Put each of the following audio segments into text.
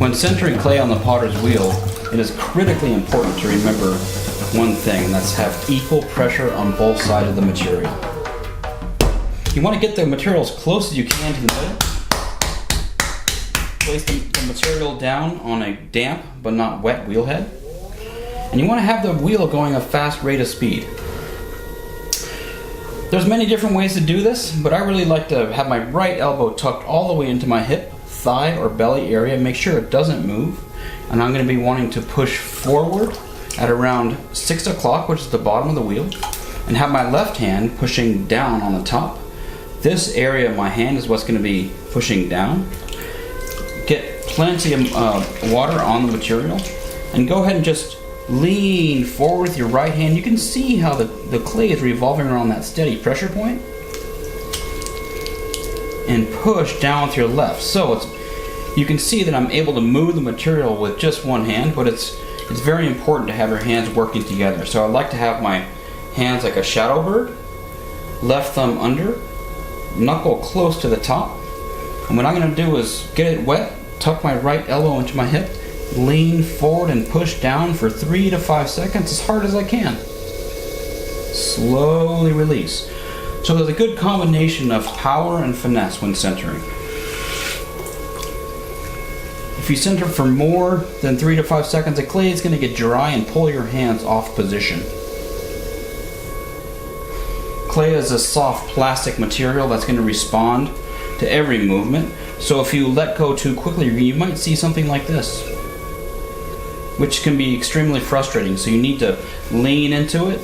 When centering clay on the potter's wheel, it is critically important to remember one thing, and that's have equal pressure on both sides of the material. You want to get the material as close as you can to the middle. Place the material down on a damp but not wet wheel head. And you want to have the wheel going a fast rate of speed. There's many different ways to do this, but I really like to have my right elbow tucked all the way into my hip, thigh, or belly area. Make sure it doesn't move. And I'm going to be wanting to push forward at around 6 o'clock, which is the bottom of the wheel, and have my left hand pushing down on the top. This area of my hand is what's going to be pushing down. Get plenty of water on the material, and go ahead and just lean forward with your right hand. You can see how the clay is revolving around that steady pressure point, and push down with your left. So you can see that I'm able to move the material with just one hand, but it's very important to have your hands working together. So I like to have my hands like a shadow bird, left thumb under, knuckle close to the top. And what I'm going to do is get it wet, tuck my right elbow into my hip, lean forward and push down for 3 to 5 seconds as hard as I can. Slowly release. So there's a good combination of power and finesse when centering. If you center for more than 3 to 5 seconds, the clay is going to get dry and pull your hands off position. Clay is a soft plastic material that's going to respond to every movement. So if you let go too quickly, you might see something like this, which can be extremely frustrating. So you need to lean into it,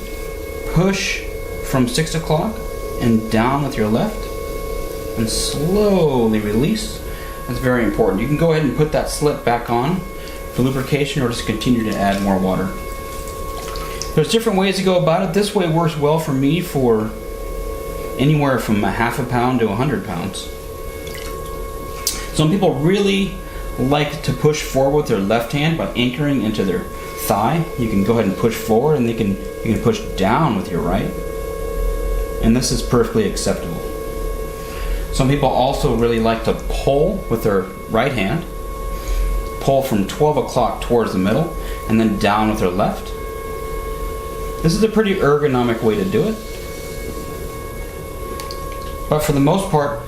push from 6 o'clock and down with your left, and slowly release. That's very important. You can go ahead and put that slip back on for lubrication, or just continue to add more water. There's different ways to go about it. This way works well for me for anywhere from a half a pound to 100 pounds. Some people really like to push forward with their left hand by anchoring into their thigh. You can go ahead and push forward, and you can push down with your right. And this is perfectly acceptable. Some people also really like to pull with their right hand. Pull from 12 o'clock towards the middle, and then down with their left. This is a pretty ergonomic way to do it. But for the most part,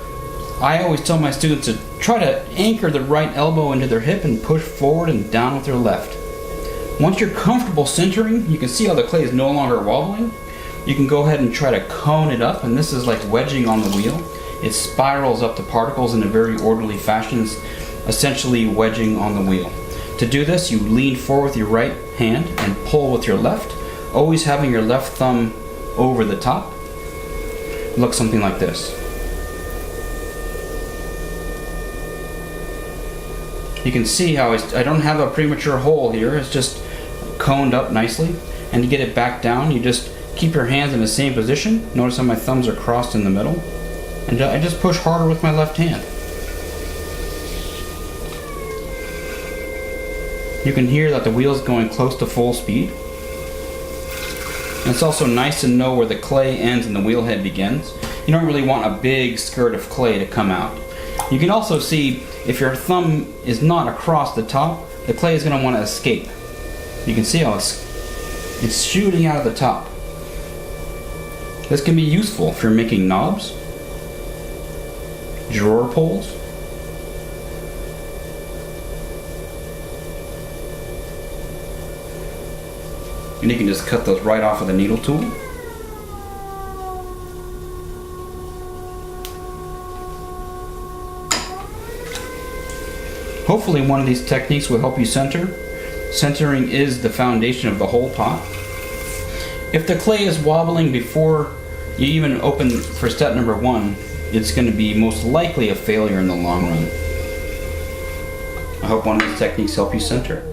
I always tell my students to try to anchor the right elbow into their hip and push forward and down with their left. Once you're comfortable centering, you can see how the clay is no longer wobbling. You can go ahead and try to cone it up, and this is like wedging on the wheel. It spirals up the particles in a very orderly fashion, essentially wedging on the wheel. To do this, you lean forward with your right hand and pull with your left, always having your left thumb over the top. It looks something like this. You can see how I don't have a premature hole here. It's just coned up nicely. And to get it back down, you just keep your hands in the same position. Notice how my thumbs are crossed in the middle. And I just push harder with my left hand. You can hear that the wheel is going close to full speed. And it's also nice to know where the clay ends and the wheel head begins. You don't really want a big skirt of clay to come out. You can also see if your thumb is not across the top, the clay is going to want to escape. You can see how it's shooting out of the top. This can be useful if you're making knobs, drawer pulls, and you can just cut those right off with a needle tool. Hopefully one of these techniques will help you center. Centering is the foundation of the whole pot. If the clay is wobbling before you even open for step number 1, it's going to be most likely a failure in the long run. I hope one of these techniques help you center.